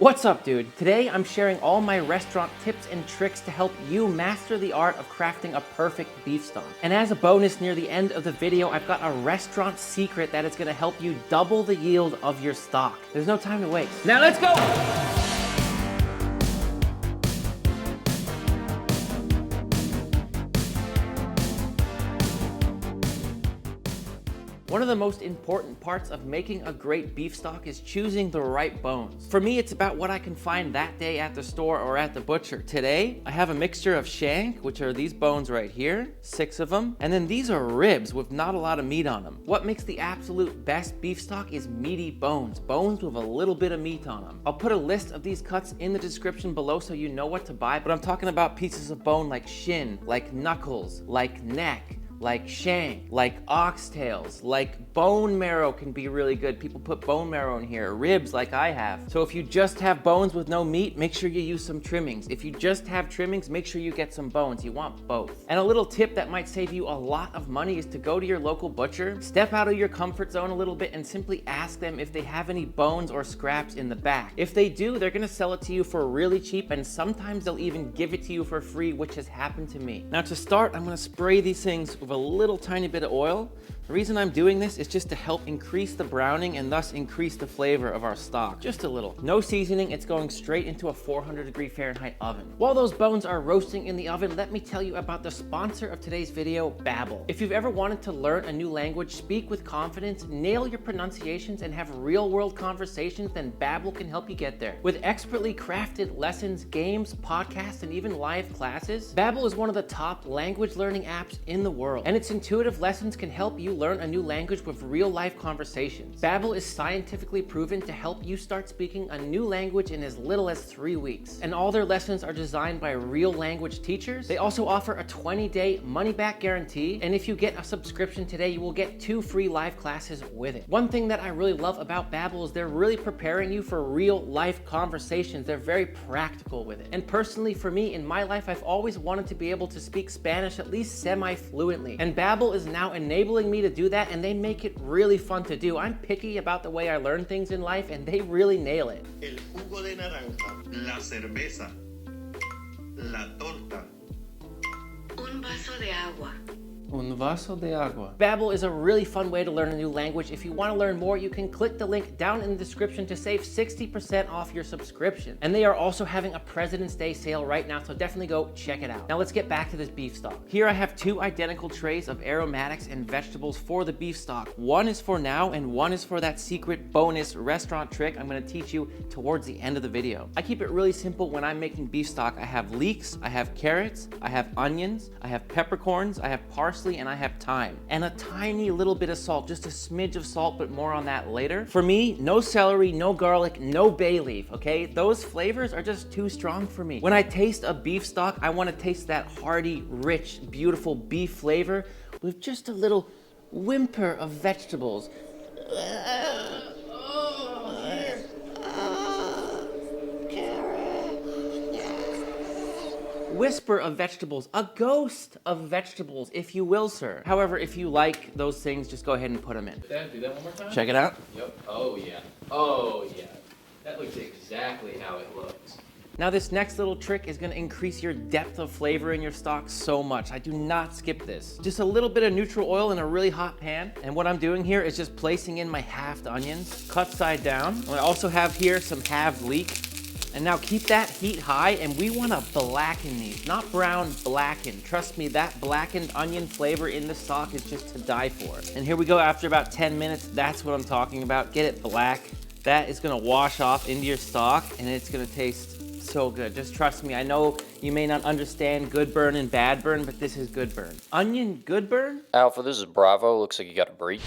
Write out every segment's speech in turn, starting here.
What's up, dude? Today I'm sharing all my restaurant tips and tricks to help you master the art of crafting a perfect beef stock. And as a bonus near the end of the video, I've got a restaurant secret that is gonna help you double the yield of your stock. There's no time to waste. Now let's go! One of the most important parts of making a great beef stock is choosing the right bones. For me, it's about what I can find that day at the store or at the butcher. Today, I have a mixture of shank, which are these bones right here, 6 of them, and then these are ribs with not a lot of meat on them. What makes the absolute best beef stock is meaty bones, bones with a little bit of meat on them. I'll put a list of these cuts in the description below so you know what to buy, but I'm talking about pieces of bone like shin, like knuckles, like neck, like shank, like oxtails, like bone marrow can be really good. People put bone marrow in here, ribs like I have. So if you just have bones with no meat, make sure you use some trimmings. If you just have trimmings, make sure you get some bones. You want both. And a little tip that might save you a lot of money is to go to your local butcher, step out of your comfort zone a little bit and simply ask them if they have any bones or scraps in the back. If they do, they're gonna sell it to you for really cheap, and sometimes they'll even give it to you for free, which has happened to me. Now to start, I'm gonna spray these things with a little tiny bit of oil. The reason I'm doing this is just to help increase the browning and thus increase the flavor of our stock. Just a little. No seasoning, it's going straight into a 400-degree Fahrenheit oven. While those bones are roasting in the oven, let me tell you about the sponsor of today's video, Babbel. If you've ever wanted to learn a new language, speak with confidence, nail your pronunciations, and have real-world conversations, then Babbel can help you get there. With expertly crafted lessons, games, podcasts, and even live classes, Babbel is one of the top language learning apps in the world, and its intuitive lessons can help you learn a new language with real-life conversations. Babbel is scientifically proven to help you start speaking a new language in as little as 3 weeks. And all their lessons are designed by real language teachers. They also offer a 20-day money-back guarantee, and if you get a subscription today, you will get 2 free live classes with it. One thing that I really love about Babbel is they're really preparing you for real-life conversations. They're very practical with it. And personally, for me, in my life, I've always wanted to be able to speak Spanish at least semi-fluently. And Babbel is now enabling me to do that, and they make it really fun to do. I'm picky about the way I learn things in life, and they really nail it. El jugo de naranja, la cerveza, la torta. Un vaso de agua. Un vaso de agua. Babbel is a really fun way to learn a new language. If you want to learn more, you can click the link down in the description to save 60% off your subscription. And they are also having a President's Day sale right now, so definitely go check it out. Now let's get back to this beef stock. Here I have 2 identical trays of aromatics and vegetables for the beef stock. One is for now, and one is for that secret bonus restaurant trick I'm going to teach you towards the end of the video. I keep it really simple when I'm making beef stock. I have leeks, I have carrots, I have onions, I have peppercorns, I have parsley, and I have thyme, and a tiny little bit of salt, just a smidge of salt, but more on that later. For me, no celery, no garlic, no bay leaf, okay? Those flavors are just too strong for me. When I taste a beef stock, I want to taste that hearty, rich, beautiful beef flavor with just a little whimper of vegetables. Whisper of vegetables, a ghost of vegetables, if you will, sir. However, if you like those things, just go ahead and put them in. Dad, do that one more time. Check it out. Yep. Oh yeah. Oh yeah. That looks exactly how it looks. Now this next little trick is gonna increase your depth of flavor in your stock so much. I do not skip this. Just a little bit of neutral oil in a really hot pan. And what I'm doing here is just placing in my halved onions, cut side down. I also have here some halved leek. And now keep that heat high, and we wanna blacken these, not brown, blacken. Trust me, that blackened onion flavor in the stock is just to die for. And here we go, after about 10 minutes, that's what I'm talking about. Get it black. That is gonna wash off into your stock, and it's gonna taste so good. Just trust me, I know you may not understand good burn and bad burn, but this is good burn. Onion, good burn? Alpha, this is Bravo. Looks like you got a breach.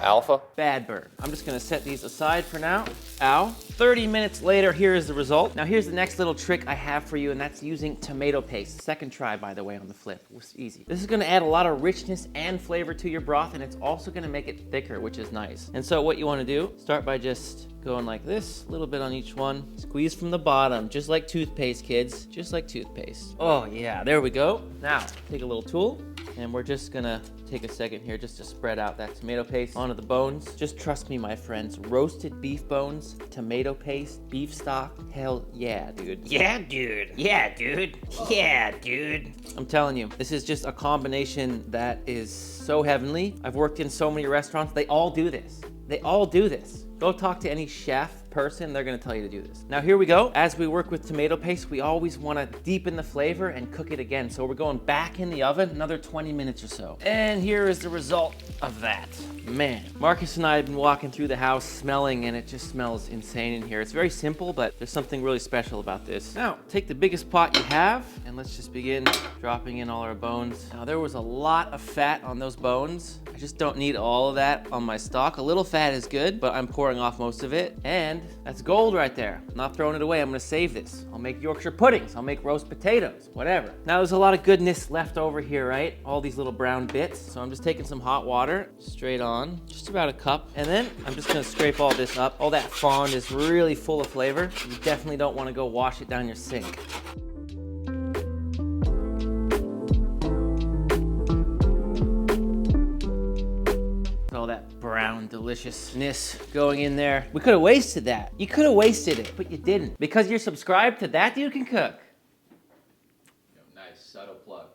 Alpha? Bad burn. I'm just gonna set these aside for now. Ow. 30 minutes later, here is the result. Now here's the next little trick I have for you, and that's using tomato paste. Second try, by the way, on the flip. It was easy. This is gonna add a lot of richness and flavor to your broth, and it's also gonna make it thicker, which is nice. And so what you wanna do, start by just going like this, a little bit on each one. Squeeze from the bottom, just like toothpaste, kids. Just like toothpaste. Oh yeah, there we go. Now, take a little tool, And we're just gonna take a second here just to spread out that tomato paste onto the bones. Just trust me, my friends, roasted beef bones, tomato paste, beef stock, hell yeah, dude. Yeah, dude. Yeah, dude. Yeah, dude. I'm telling you, this is just a combination that is so heavenly. I've worked in so many restaurants. They all do this. They all do this. Go talk to any chef person, they're gonna tell you to do this. Now here we go. As we work with tomato paste, we always wanna deepen the flavor and cook it again. So we're going back in the oven another 20 minutes or so. And here is the result of that. Man, Marcus and I have been walking through the house smelling, and it just smells insane in here. It's very simple, but there's something really special about this. Now, take the biggest pot you have, and let's just begin dropping in all our bones. Now there was a lot of fat on those bones. I just don't need all of that on my stock. A little fat is good, but I'm pouring off most of it. And that's gold right there. I'm not throwing it away. I'm gonna save this. I'll make Yorkshire puddings. I'll make roast potatoes, whatever. Now there's a lot of goodness left over here, right? All these little brown bits. So I'm just taking some hot water straight on, just about a cup. And then I'm just gonna scrape all this up. All that fond is really full of flavor. You definitely don't wanna go wash it down your sink. All that brown deliciousness going in there. We could have wasted that. You could have wasted it, but you didn't. Because you're subscribed to That Dude Can Cook. Nice, subtle plug.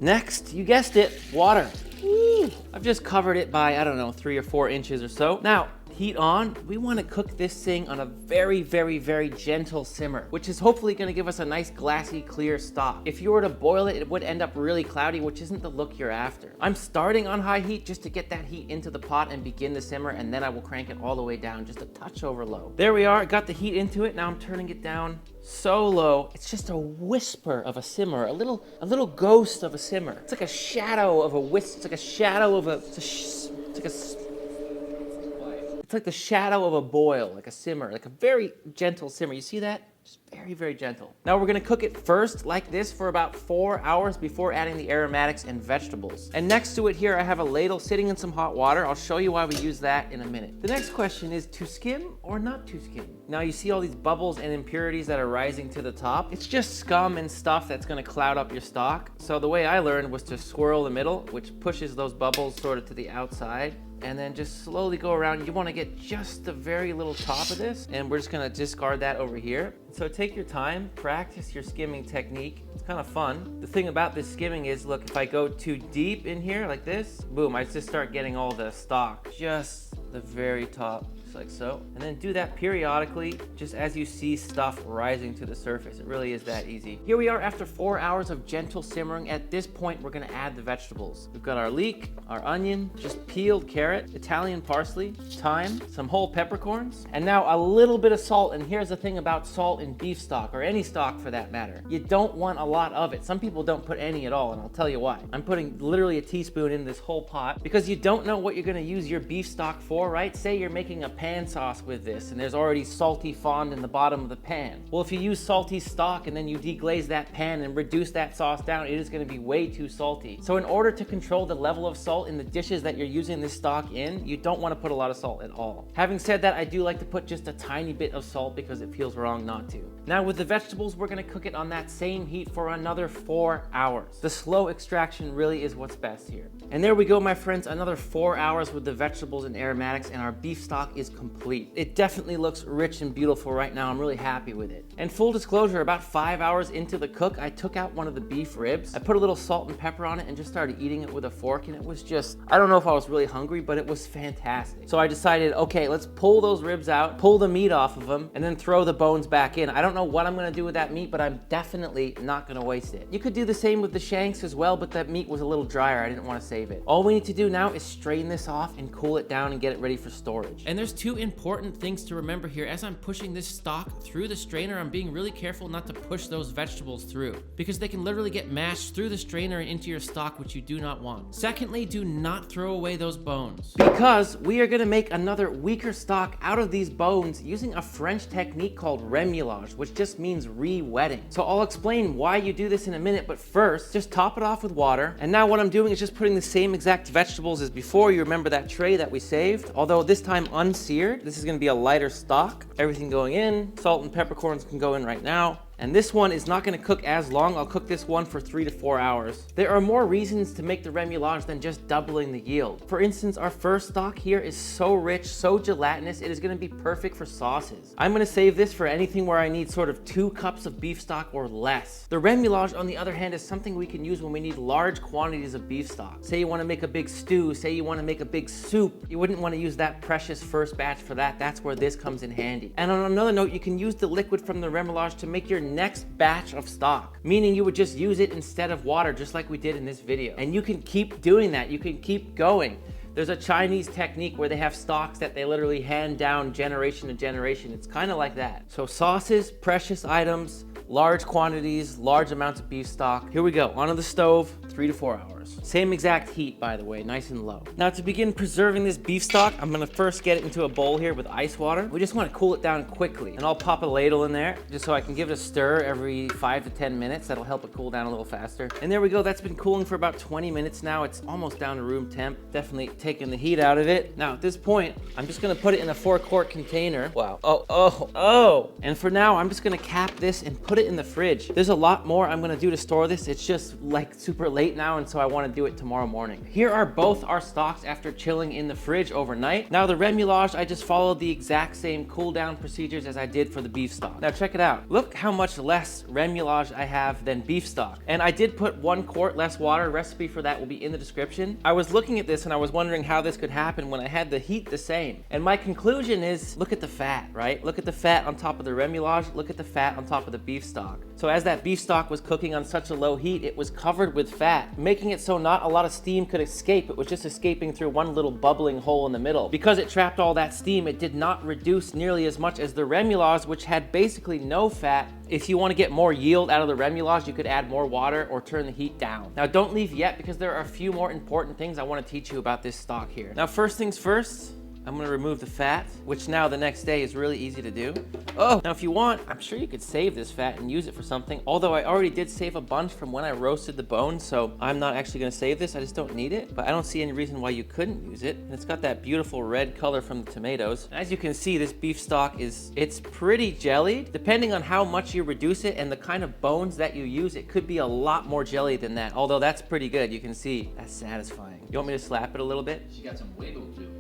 Next, you guessed it, water. Woo. I've just covered it by, I don't know, 3 or 4 inches or so. Now, heat on. We want to cook this thing on a very, very, very gentle simmer, which is hopefully going to give us a nice glassy, clear stock. If you were to boil it, it would end up really cloudy, which isn't the look you're after. I'm starting on high heat just to get that heat into the pot and begin the simmer, and then I will crank it all the way down, just a touch over low. There we are, got the heat into it. Now I'm turning it down so low. It's just a whisper of a simmer, a little ghost of a simmer. It's like a shadow of a it's like a shadow of a, it's like the shadow of a boil, like a simmer, like a very gentle simmer. You see that? Just very, very gentle. Now we're gonna cook it first like this for about 4 hours before adding the aromatics and vegetables. And next to it here, I have a ladle sitting in some hot water. I'll show you why we use that in a minute. The next question is to skim or not to skim? Now you see all these bubbles and impurities that are rising to the top. It's just scum and stuff that's gonna cloud up your stock. So the way I learned was to swirl the middle, which pushes those bubbles sort of to the outside, and then just slowly go around. You wanna get just the very little top of this, and we're just gonna discard that over here. So take your time, practice your skimming technique. It's kind of fun. The thing about this skimming is, look, if I go too deep in here like this, boom, I just start getting all the stock, just the very top, just like so. And then do that periodically, just as you see stuff rising to the surface. It really is that easy. Here we are after 4 hours of gentle simmering. At this point, we're gonna add the vegetables. We've got our leek, our onion, just peeled carrot, Italian parsley, thyme, some whole peppercorns, and now a little bit of salt. And here's the thing about salt in beef stock, or any stock for that matter. You don't want a lot of it. Some people don't put any at all, and I'll tell you why. I'm putting literally a teaspoon in this whole pot because you don't know what you're gonna use your beef stock for, right? Say you're making a pan sauce with this and there's already salty fond in the bottom of the pan. Well, if you use salty stock and then you deglaze that pan and reduce that sauce down, it is gonna be way too salty. So in order to control the level of salt in the dishes that you're using this stock in, you don't wanna put a lot of salt at all. Having said that, I do like to put just a tiny bit of salt because it feels wrong not to. Now with the vegetables, we're gonna cook it on that same heat for another 4 hours. The slow extraction really is what's best here. And there we go, my friends, another 4 hours with the vegetables and aromatics, and our beef stock is complete. It definitely looks rich and beautiful right now. I'm really happy with it. And full disclosure, about 5 hours into the cook, I took out one of the beef ribs. I put a little salt and pepper on it and just started eating it with a fork, and it was just, I don't know if I was really hungry, but it was fantastic. So I decided, okay, let's pull those ribs out, pull the meat off of them, and then throw the bones back in. I don't know what I'm gonna do with that meat, but I'm definitely not gonna waste it. You could do the same with the shanks as well, but that meat was a little drier. I didn't wanna save it. All we need to do now is strain this off and cool it down and get it ready for storage. And there's two important things to remember here. As I'm pushing this stock through the strainer, I'm being really careful not to push those vegetables through because they can literally get mashed through the strainer and into your stock, which you do not want. Secondly, do not throw away those bones because we are gonna make another weaker stock out of these bones using a French technique called remouillage, which just means re-wetting. So I'll explain why you do this in a minute, but first, just top it off with water. And now what I'm doing is just putting the same exact vegetables as before. You remember that tray that we saved? Although this time unseared. This is gonna be a lighter stock. Everything going in. Salt and peppercorns can go in right now. And this one is not gonna cook as long. I'll cook this one for 3 to 4 hours. There are more reasons to make the remouillage than just doubling the yield. For instance, our first stock here is so rich, so gelatinous, it is gonna be perfect for sauces. I'm gonna save this for anything where I need sort of 2 cups of beef stock or less. The remouillage, on the other hand, is something we can use when we need large quantities of beef stock. Say you wanna make a big stew, say you wanna make a big soup. You wouldn't wanna use that precious first batch for that. That's where this comes in handy. And on another note, you can use the liquid from the remouillage to make your next batch of stock, meaning you would just use it instead of water, just like we did in this video. And you can keep doing that. You can keep going. There's a Chinese technique where they have stocks that they literally hand down generation to generation. It's kind of like that. So sauces, precious items, large quantities, large amounts of beef stock. Here we go, onto the stove, 3 to 4 hours. Same exact heat, by the way, nice and low. Now to begin preserving this beef stock, I'm gonna first get it into a bowl here with ice water. We just wanna cool it down quickly. And I'll pop a ladle in there, just so I can give it a stir every 5 to 10 minutes. That'll help it cool down a little faster. And there we go, that's been cooling for about 20 minutes now. It's almost down to room temp. Definitely taking the heat out of it. Now at this point, I'm just gonna put it in a 4-quart container. Wow, oh. And for now, I'm just gonna cap this and put it in the fridge. There's a lot more I'm gonna do to store this. It's just like super late now, and so I wanna do it tomorrow morning. Here are both our stocks after chilling in the fridge overnight. Now the remouillage, I just followed the exact same cool down procedures as I did for the beef stock. Now check it out. Look how much less remouillage I have than beef stock. And I did put 1 quart less water. Recipe for that will be in the description. I was looking at this and I was wondering how this could happen when I had the heat the same. And my conclusion is, look at the fat, right? Look at the fat on top of the remouillage. Look at the fat on top of the beef stock. So as that beef stock was cooking on such a low heat, it was covered with fat, making it so not a lot of steam could escape. It was just escaping through one little bubbling hole in the middle. Because it trapped all that steam, it did not reduce nearly as much as the remouillage, which had basically no fat. If you want to get more yield out of the remouillage, you could add more water or turn the heat down. Now don't leave yet, because there are a few more important things I want to teach you about this stock here. Now first things first, I'm gonna remove the fat, which now the next day is really easy to do. Oh, now if you want, I'm sure you could save this fat and use it for something. Although I already did save a bunch from when I roasted the bones, so I'm not actually gonna save this, I just don't need it. But I don't see any reason why you couldn't use it. And it's got that beautiful red color from the tomatoes. As you can see, this beef stock it's pretty jellied. Depending on how much you reduce it and the kind of bones that you use, it could be a lot more jelly than that. Although that's pretty good, you can see, that's satisfying. You want me to slap it a little bit? She got some wiggle too.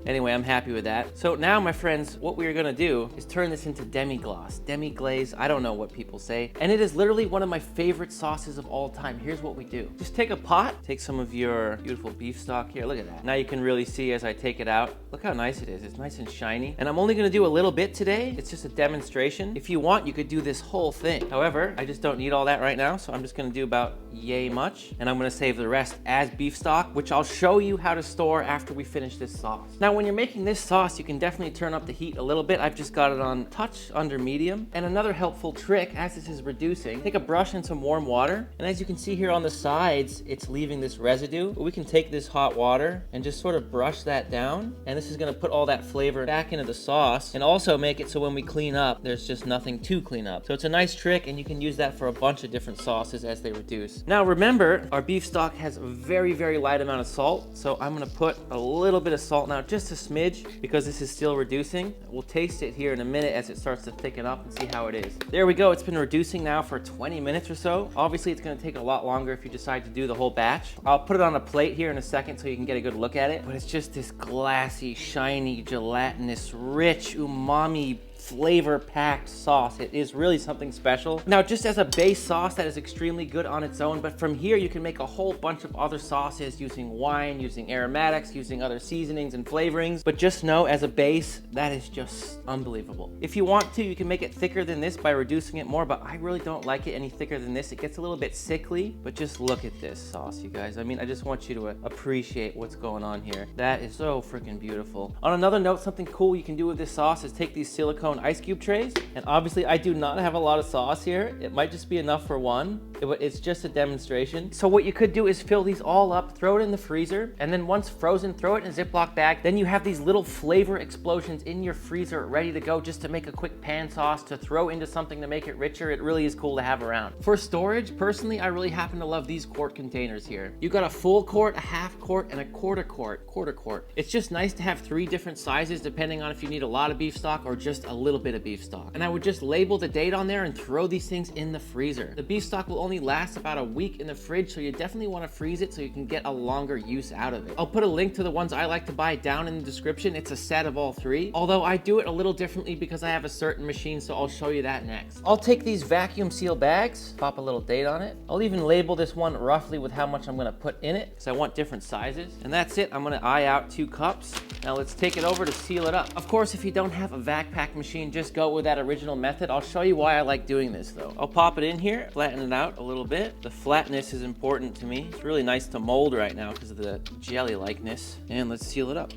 Anyway, I'm happy with that. So now, my friends, what we are gonna do is turn this into demi-glace, demi-glaze, I don't know what people say. And it is literally one of my favorite sauces of all time. Here's what we do. Just take a pot, take some of your beautiful beef stock here, look at that. Now you can really see as I take it out, look how nice it is. It's nice and shiny. And I'm only gonna do a little bit today. It's just a demonstration. If you want, you could do this whole thing. However, I just don't need all that right now, so I'm just gonna do about yay much. And I'm gonna save the rest as beef stock, which I'll show you how to store after we finish this sauce. Now, when you're making this sauce, you can definitely turn up the heat a little bit. I've just got it on touch under medium. And another helpful trick, as this is reducing, take a brush and some warm water. And as you can see here on the sides, it's leaving this residue. But we can take this hot water and just sort of brush that down. And this is gonna put all that flavor back into the sauce and also make it so when we clean up, there's just nothing to clean up. So it's a nice trick, and you can use that for a bunch of different sauces as they reduce. Now remember, our beef stock has a very, very light amount of salt. So I'm gonna put a little bit of salt now, just a smidge, because this is still reducing. We'll taste it here in a minute as it starts to thicken up and see how it is. There we go, it's been reducing now for 20 minutes or so. Obviously it's gonna take a lot longer if you decide to do the whole batch. I'll put it on a plate here in a second so you can get a good look at it, but it's just this glassy, shiny, gelatinous, rich, umami, flavor-packed sauce. It is really something special. Now, just as a base sauce, that is extremely good on its own, but from here you can make a whole bunch of other sauces using wine, using aromatics, using other seasonings and flavorings. But just know, as a base, that is just unbelievable. If you want to, you can make it thicker than this by reducing it more, but I really don't like it any thicker than this. It gets a little bit sickly, but just look at this sauce, you guys. I mean, I just want you to appreciate what's going on here. That is so freaking beautiful. On another note, something cool you can do with this sauce is take these silicone ice cube trays, and obviously I do not have a lot of sauce here. It might just be enough for one. It's just a demonstration. So what you could do is fill these all up, throw it in the freezer, and then once frozen, throw it in a Ziploc bag. Then you have these little flavor explosions in your freezer ready to go, just to make a quick pan sauce to throw into something to make it richer. It really is cool to have around. For storage, personally, I really happen to love these quart containers here. You got a full quart, a half quart, and a quarter quart. It's just nice to have 3 different sizes depending on if you need a lot of beef stock or just a little bit of beef stock. And I would just label the date on there and throw these things in the freezer. The beef stock will only last about a week in the fridge, so you definitely want to freeze it so you can get a longer use out of it. I'll put a link to the ones I like to buy down in the description. It's a set of all three, although I do it a little differently because I have a certain machine, so I'll show you that next. I'll take these vacuum seal bags, pop a little date on it. I'll even label this one roughly with how much I'm gonna put in it, because I want different sizes. And that's it. I'm gonna eye out 2 cups. Now let's take it over to seal it up. Of course, if you don't have a vac pack machine, just go with that original method. I'll show you why I like doing this though. I'll pop it in here, flatten it out a little bit. The flatness is important to me. It's really nice to mold right now because of the jelly-likeness. And let's seal it up.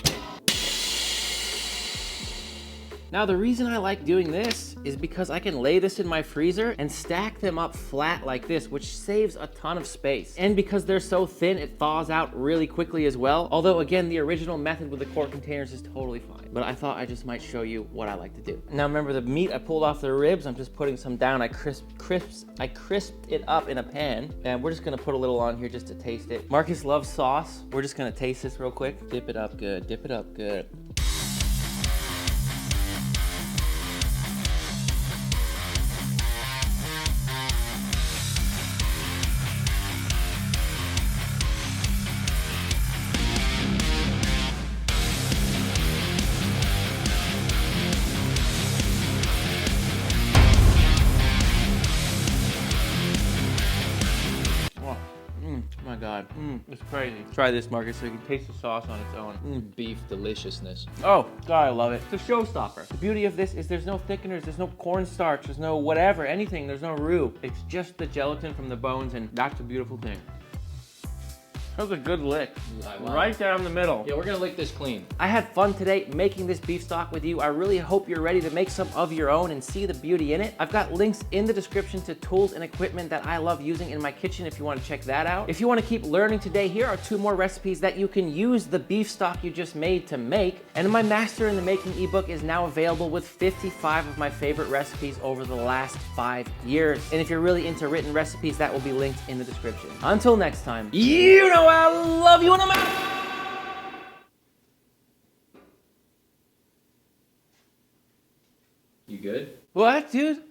Now, the reason I like doing this is because I can lay this in my freezer and stack them up flat like this, which saves a ton of space. And because they're so thin, it thaws out really quickly as well. Although, again, the original method with the quart containers is totally fine. But I thought I just might show you what I like to do. Now, remember the meat I pulled off the ribs? I'm just putting some down. I crisped it up in a pan. And we're just gonna put a little on here just to taste it. Marcus loves sauce. We're just gonna taste this real quick. Dip it up good, dip it up good. Oh my God, it's crazy. Try this, Marcus, so you can taste the sauce on its own. Beef deliciousness. Oh, God, I love it. It's a showstopper. The beauty of this is there's no thickeners, there's no cornstarch, there's no whatever, anything, there's no roux. It's just the gelatin from the bones, and that's a beautiful thing. That was a good lick. Wow. Right down the middle. Yeah, we're gonna lick this clean. I had fun today making this beef stock with you. I really hope you're ready to make some of your own and see the beauty in it. I've got links in the description to tools and equipment that I love using in my kitchen if you want to check that out. If you want to keep learning today, here are 2 more recipes that you can use the beef stock you just made to make. And my Master in the Making ebook is now available with 55 of my favorite recipes over the last 5 years. And if you're really into written recipes, that will be linked in the description. Until next time, you know I love you and I'm out. You good? What, dude?